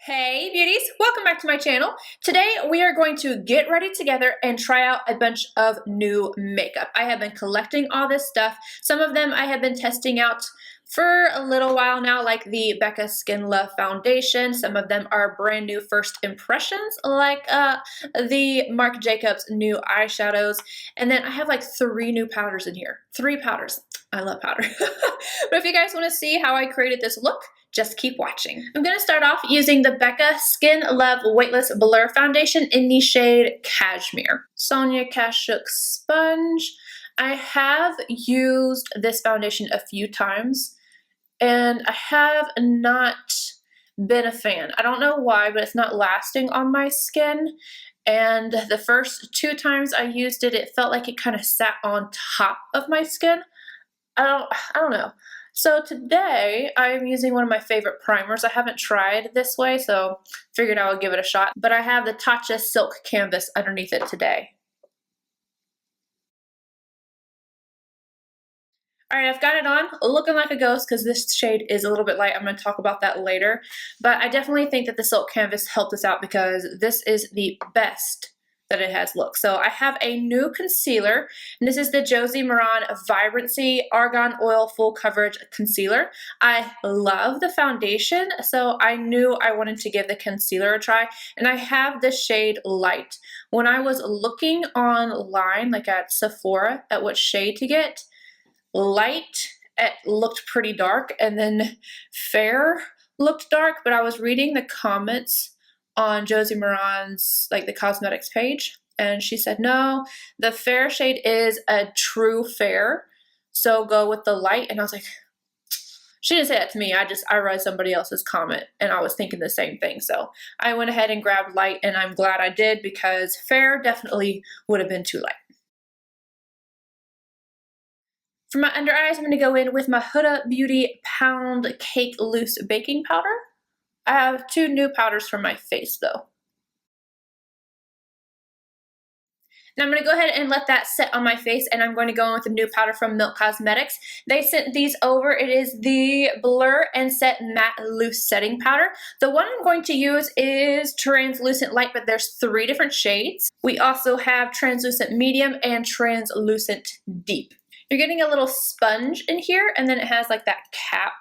Hey beauties, welcome back to my channel. Today we are going to get ready together and try out a bunch of new makeup. I have been collecting all this stuff. Some of them I have been testing out for a little while now, like the Becca Skin Love Foundation. Some of them are brand new first impressions, like the Marc Jacobs new eyeshadows. And then I have like 3 new powders in here. 3 powders. I love powder. But if you guys want to see how I created this look, just keep watching. I'm going to start off using the Becca Skin Love Weightless Blur Foundation in the shade Cashmere. Sonia Kashuk Sponge. I have used this foundation a few times and I have not been a fan. I don't know why, but it's not lasting on my skin. And the first 2 times I used it, it felt like it kind of sat on top of my skin. I don't know. So today I'm using one of my favorite primers. I haven't tried this way, so figured I would give it a shot. But I have the Tatcha Silk Canvas underneath it today. Alright, I've got it on, looking like a ghost because this shade is a little bit light. I'm going to talk about that later. But I definitely think that the Silk Canvas helped us out because this is the best that it has looked. So I have a new concealer, and this is the Josie Maran Vibrancy Argan Oil Full Coverage Concealer. I love the foundation, so I knew I wanted to give the concealer a try, and I have the shade Light. When I was looking online, like at Sephora, at what shade to get, Light, it looked pretty dark, and then Fair looked dark, but I was reading the comments on Josie Maran's, like, the cosmetics page, and she said, no, the fair shade is a true fair, so go with the light. And I was like, she didn't say that to me, I read somebody else's comment, and I was thinking the same thing, so I went ahead and grabbed light, and I'm glad I did, because fair definitely would have been too light. For my under eyes, I'm going to go in with my Huda Beauty Pound Cake Loose Baking Powder. I have 2 new powders for my face though. Now I'm going to go ahead and let that set on my face, and I'm going to go in with a new powder from Milk Cosmetics. They sent these over. It is the Blur and Set Matte Loose Setting Powder. The one I'm going to use is Translucent Light, but there's 3 different shades. We also have Translucent Medium and Translucent Deep. You're getting a little sponge in here, and then it has like that cap.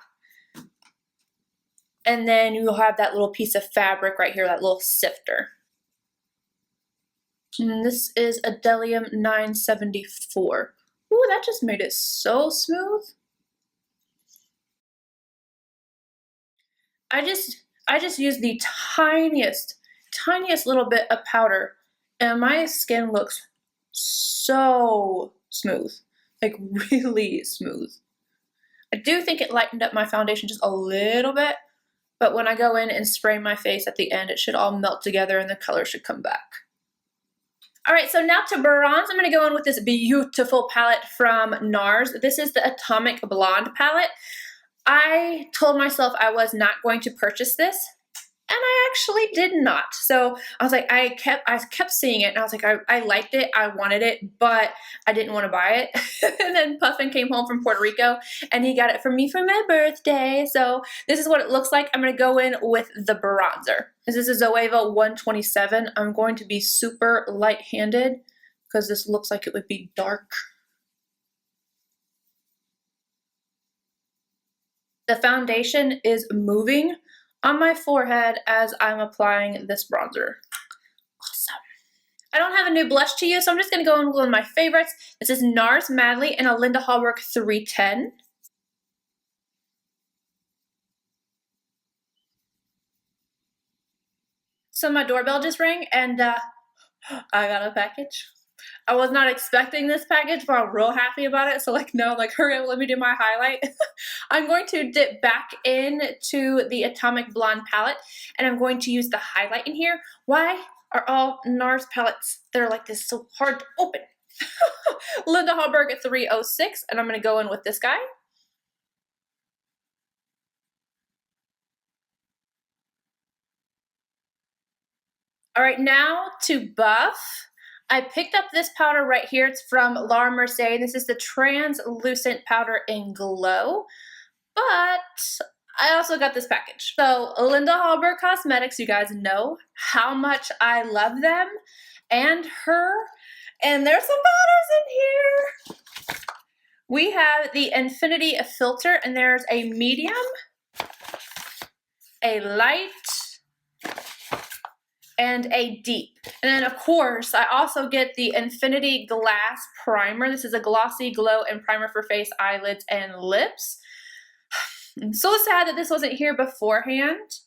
And then you'll have that little piece of fabric right here, that little sifter. And this is a Delium 974. Ooh, that just made it so smooth. I just used the tiniest little bit of powder, and my skin looks so smooth, like really smooth. I do think it lightened up my foundation just a little bit, but when I go in and spray my face at the end, it should all melt together and the color should come back. Alright, so now to bronze, I'm going to go in with this beautiful palette from Nars. This is the Atomic Blonde palette. I told myself I was not going to purchase this, and I actually did not. So I was like, I kept seeing it, and I was like, I liked it, I wanted it, but I didn't want to buy it. And then Puffin came home from Puerto Rico, and he got it for me for my birthday. So this is what it looks like. I'm going to go in with the bronzer. This is a Zoeva 127. I'm going to be super light-handed because this looks like it would be dark. The foundation is moving on my forehead as I'm applying this bronzer. Awesome. I don't have a new blush to use, so I'm just going to go in with one of my favorites. This is Nars Madly in a Linda Hallberg 310. So my doorbell just rang, and I got a package. I was not expecting this package, but I'm real happy about it. So like, no, like hurry up, let me do my highlight. I'm going to dip back into the Atomic Blonde palette, and I'm going to use the highlight in here. Why are all Nars palettes that are like this so hard to open? Linda Hallberg at 306, and I'm going to go in with this guy. All right, now to buff. I picked up this powder right here. It's from Mercier. This is the Translucent Powder in Glow. But I also got this package. So Linda Hallberg Cosmetics, you guys know how much I love them and her. And there's some powders in here. We have the Infinity Filter, and there's a medium, a light, and a deep. And then of course, I also get the Infinity Glass Primer. This is a glossy glow and primer for face, eyelids, and lips. I'm so sad that this wasn't here beforehand,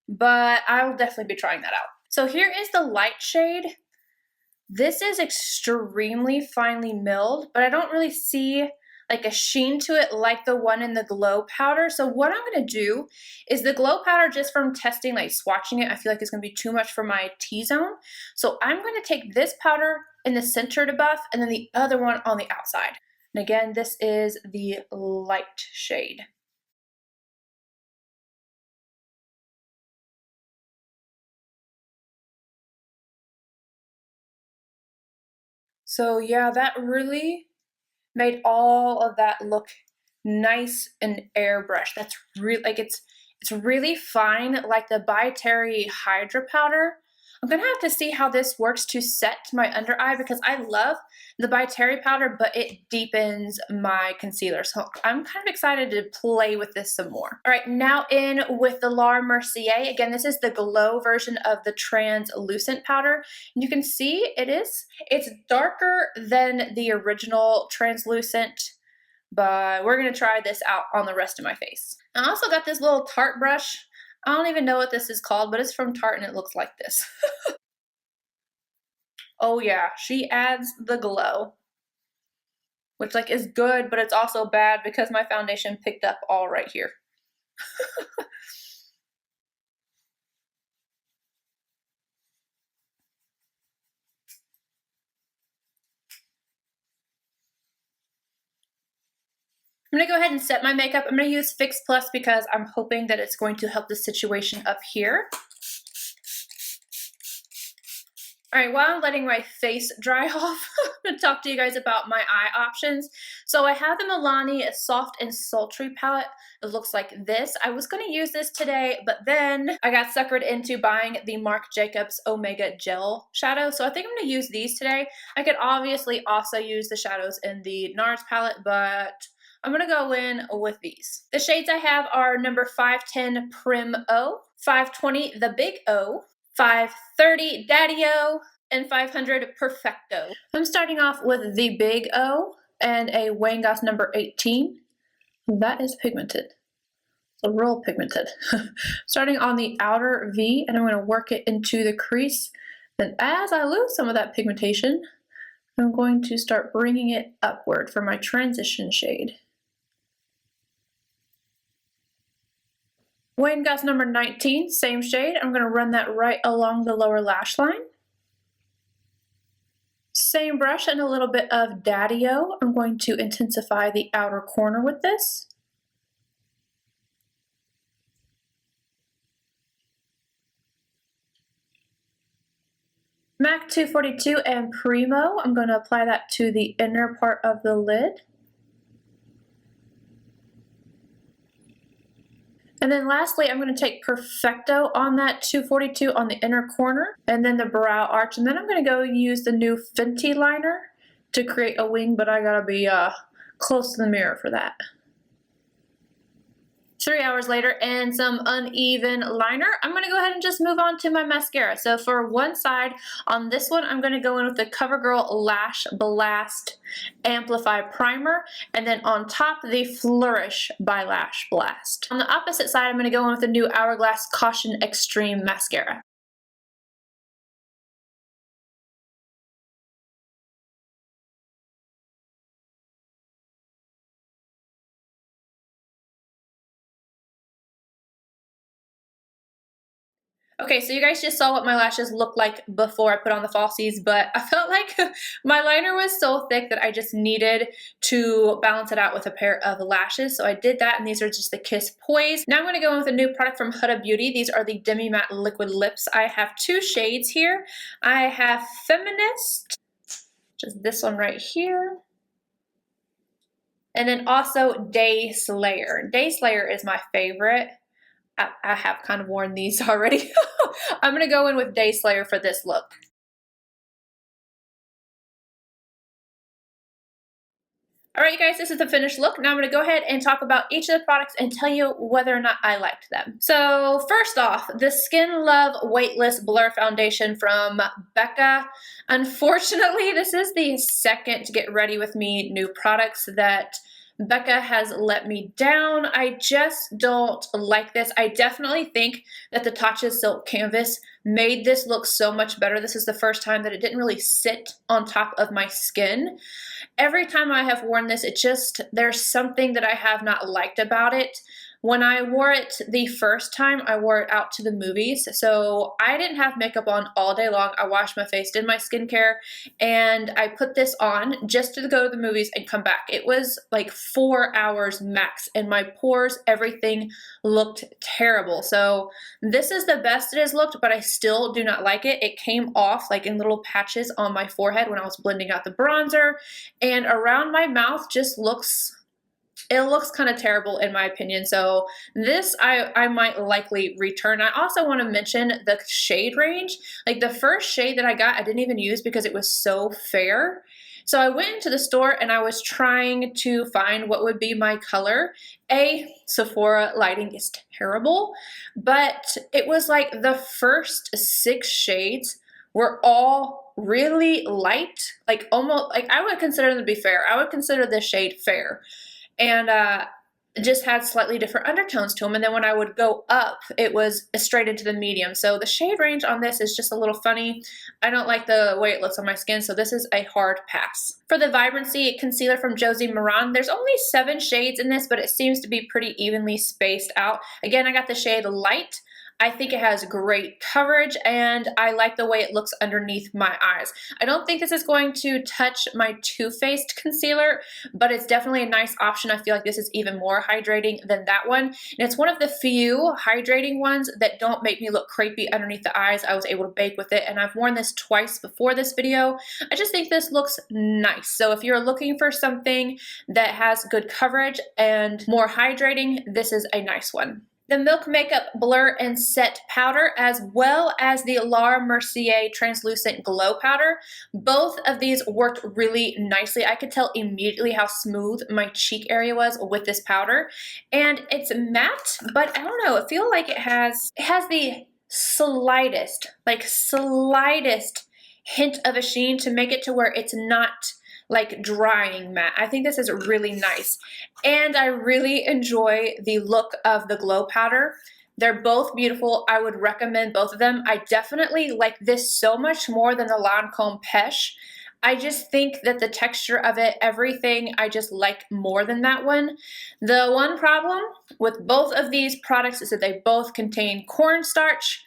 but I'll definitely be trying that out. So here is the light shade. This is extremely finely milled, but I don't really see like a sheen to it like the one in the glow powder. So what I'm gonna do is the glow powder, just from testing, like swatching it, I feel like it's gonna be too much for my T-zone. So I'm gonna take this powder in the center to buff and then the other one on the outside. And again, this is the light shade. So yeah, that really made all of that look nice and airbrushed. That's really, like, it's really fine, like the By Terry Hydra powder. I'm gonna have to see how this works to set my under eye, because I love the By Terry powder, but it deepens my concealer. So I'm kind of excited to play with this some more. All right, now in with the Mercier. Again, this is the glow version of the translucent powder. And you can see it's darker than the original translucent, but we're gonna try this out on the rest of my face. I also got this little Tarte brush. I don't even know what this is called, but it's from Tarte and it looks like this. Oh yeah, she adds the glow, which like is good, but it's also bad because my foundation picked up all right here. I'm gonna go ahead and set my makeup. I'm gonna use Fix Plus because I'm hoping that it's going to help the situation up here. All right, while I'm letting my face dry off, I'm gonna talk to you guys about my eye options. So I have the Milani Soft and Sultry palette. It looks like this. I was gonna use this today, but then I got suckered into buying the Marc Jacobs Omega Gel shadow. So I think I'm gonna use these today. I could obviously also use the shadows in the Nars palette, but I'm gonna go in with these. The shades I have are number 510 Prim-O, 520 The Big O, 530 Daddi-O, and 500 Perfecto. I'm starting off with the Big O and a Wayne Goss number 18. That is pigmented. It's real pigmented. Starting on the outer V, and I'm going to work it into the crease. Then as I lose some of that pigmentation, I'm going to start bringing it upward for my transition shade. Wayne Goss number 19, same shade. I'm going to run that right along the lower lash line. Same brush and a little bit of Daddi-O. I'm going to intensify the outer corner with this. MAC 242 and Prim-O. I'm going to apply that to the inner part of the lid. And then lastly, I'm going to take Perfecto on that 242 on the inner corner, and then the brow arch. And then I'm going to go use the new Fenty liner to create a wing, but I got to be close to the mirror for that. 3 hours later, and some uneven liner. I'm going to go ahead and just move on to my mascara. So for one side, on this one, I'm going to go in with the Covergirl Lash Blast Amplify Primer, and then on top, the Flourish by Lash Blast. On the opposite side, I'm going to go in with the new Hourglass Caution Extreme Mascara. Okay, so you guys just saw what my lashes looked like before I put on the falsies, but I felt like my liner was so thick that I just needed to balance it out with a pair of lashes. So I did that, and these are just the Kiss Poise. Now I'm gonna go in with a new product from Huda Beauty. These are the Demi Matte Liquid Lips. I have two shades here. I have Feminist, which is this one right here, And then also Day Slayer. Day Slayer is my favorite. I have kind of worn these already. I'm going to go in with Day Slayer for this look. All right, you guys, this is the finished look. Now I'm going to go ahead and talk about each of the products and tell you whether or not I liked them. So first off, the Skin Love Weightless Blur Foundation from Becca. Unfortunately, this is the second Get Ready With Me new products that Becca has let me down. I just don't like this. I definitely think that the Tatcha Silk Canvas made this look so much better. This is the first time that it didn't really sit on top of my skin. Every time I have worn this, there's something that I have not liked about it. When I wore it the first time, I wore it out to the movies, so I didn't have makeup on all day long. I washed my face, did my skincare, and I put this on just to go to the movies and come back. It was like 4 hours max, and my pores, everything looked terrible. So this is the best it has looked, but I still do not like it. It came off like in little patches on my forehead when I was blending out the bronzer, and around my mouth just looks kind of terrible in my opinion. So this I might likely return. I also want to mention the shade range. Like the first shade that I got, I didn't even use because it was so fair. So I went into the store and I was trying to find what would be my color. Sephora lighting is terrible, but it was like the first 6 shades were all really light, like almost, like I would consider them to be fair. I would consider this shade fair. And just had slightly different undertones to them. And then when I would go up, it was straight into the medium. So the shade range on this is just a little funny. I don't like the way it looks on my skin, so this is a hard pass. For the Vibrancy concealer from Josie Maran, there's only 7 shades in this, but it seems to be pretty evenly spaced out. Again, I got the shade Light. I think it has great coverage, and I like the way it looks underneath my eyes. I don't think this is going to touch my Too Faced concealer, but it's definitely a nice option. I feel like this is even more hydrating than that one, and it's one of the few hydrating ones that don't make me look crepey underneath the eyes. I was able to bake with it, and I've worn this twice before this video. I just think this looks nice. So if you're looking for something that has good coverage and more hydrating, this is a nice one. The Milk Makeup Blur and Set Powder, as well as the Laura Mercier Translucent Glow Powder. Both of these worked really nicely. I could tell immediately how smooth my cheek area was with this powder. And it's matte, but I don't know, I feel like it has the slightest hint of a sheen to make it to where it's not like drying matte. I think this is really nice. And I really enjoy the look of the glow powder. They're both beautiful. I would recommend both of them. I definitely like this so much more than the Lancome Pêche. I just think that the texture of it, everything, I just like more than that one. The one problem with both of these products is that they both contain cornstarch.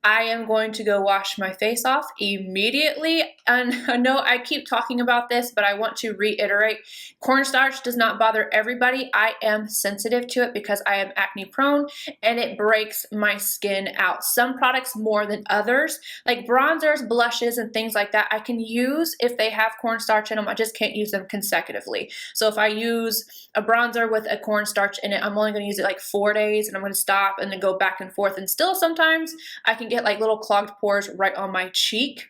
I am going to go wash my face off immediately. And I know I keep talking about this, but I want to reiterate, cornstarch does not bother everybody. I am sensitive to it because I am acne prone and it breaks my skin out. Some products more than others, like bronzers, blushes, and things like that, I can use if they have cornstarch in them. I just can't use them consecutively. So if I use a bronzer with a cornstarch in it, I'm only going to use it like 4 days and I'm going to stop and then go back and forth. And still sometimes I can get like little clogged pores right on my cheek.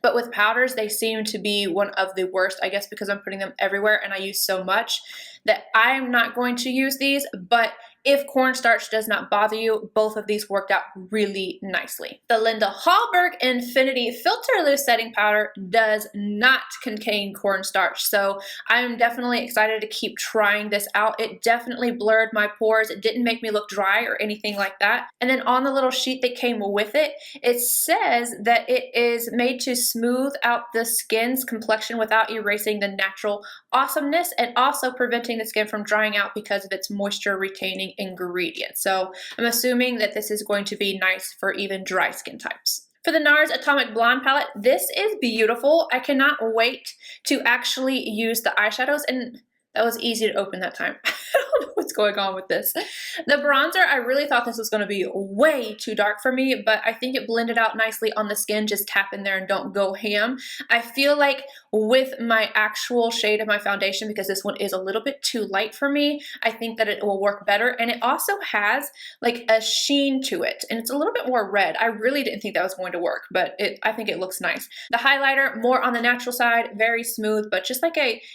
But with powders, they seem to be one of the worst, I guess because I'm putting them everywhere and I use so much that I'm not going to use these. But if cornstarch does not bother you, both of these worked out really nicely. The Linda Hallberg Infinity Filter Loose Setting Powder does not contain cornstarch, so I'm definitely excited to keep trying this out. It definitely blurred my pores. It didn't make me look dry or anything like that. And then on the little sheet that came with it, it says that it is made to smooth out the skin's complexion without erasing the natural awesomeness and also preventing the skin from drying out because of its moisture retaining ingredient. So I'm assuming that this is going to be nice for even dry skin types. For the Nars Atomic Blonde palette, this is beautiful. I cannot wait to actually use the eyeshadows, and That was easy to open that time. I don't know what's going on with this. The bronzer, I really thought this was going to be way too dark for me, but I think it blended out nicely on the skin. Just tap in there and don't go ham. I feel like with my actual shade of my foundation, because this one is a little bit too light for me, I think that it will work better. And it also has like a sheen to it, and it's a little bit more red. I really didn't think that was going to work, but I think it looks nice. The highlighter, more on the natural side, very smooth, but just like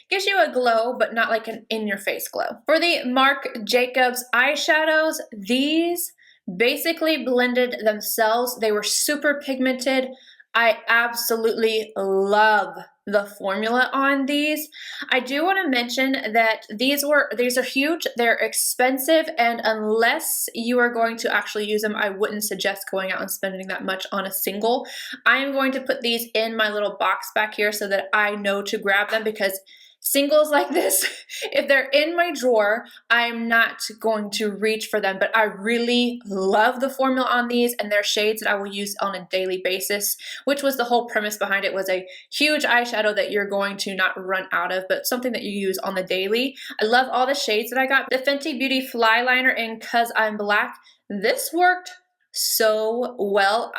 gives you a glow, but not like an in-your-face glow. For the Marc Jacobs eyeshadows, these basically blended themselves. They were super pigmented. I absolutely love the formula on these. I do want to mention that these are huge, they're expensive, and unless you are going to actually use them, I wouldn't suggest going out and spending that much on a single. I am going to put these in my little box back here so that I know to grab them, because singles like this, if they're in my drawer, I'm not going to reach for them, but I really love the formula on these, and they're shades that I will use on a daily basis, which was the whole premise behind it, was a huge eyeshadow that you're going to not run out of, but something that you use on the daily. I love all the shades that I got. The Fenty Beauty Flyliner in Cause I'm Black, this worked so well.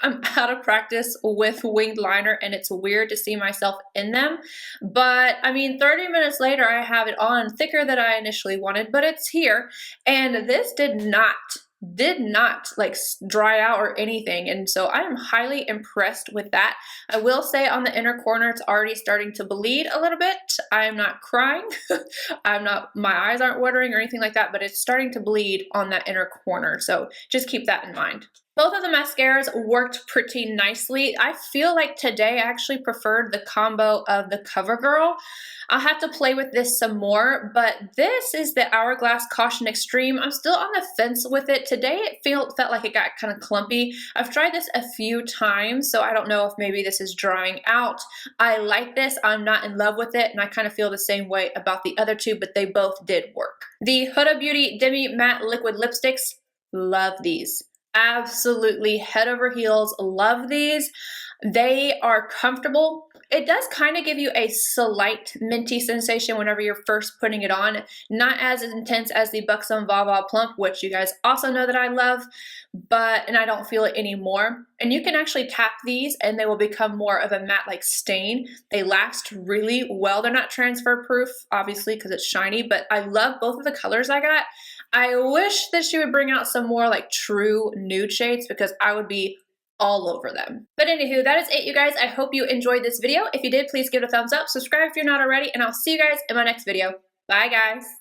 I'm out of practice with winged liner, and it's weird to see myself in them, but I mean 30 minutes later I have it on, thicker than I initially wanted, but it's here, and this did not like dry out or anything, and so I am highly impressed with that. I will say on the inner corner it's already starting to bleed a little bit. I'm not crying. My eyes aren't watering or anything like that, but it's starting to bleed on that inner corner, so just keep that in mind. Both of the mascaras worked pretty nicely. I feel like today I actually preferred the combo of the Covergirl. I'll have to play with this some more, but this is the Hourglass Caution Extreme. I'm still on the fence with it. Today it felt like it got kind of clumpy. I've tried this a few times, so I don't know if maybe this is drying out. I like this. I'm not in love with it, and I kind of feel the same way about the other two, but they both did work. The Huda Beauty Demi Matte Liquid Lipsticks, love these. Absolutely head over heels, love these. They are comfortable. It does kind of give you a slight minty sensation whenever you're first putting it on. Not as intense as the Buxom Vava Plump, which you guys also know that I love, and I don't feel it anymore. And you can actually tap these and they will become more of a matte-like stain. They last really well. They're not transfer proof, obviously, because it's shiny, but I love both of the colors I got. I wish that she would bring out some more like true nude shades, because I would be all over them. But anywho, that is it, you guys. I hope you enjoyed this video. If you did, please give it a thumbs up, subscribe if you're not already, and I'll see you guys in my next video. Bye, guys.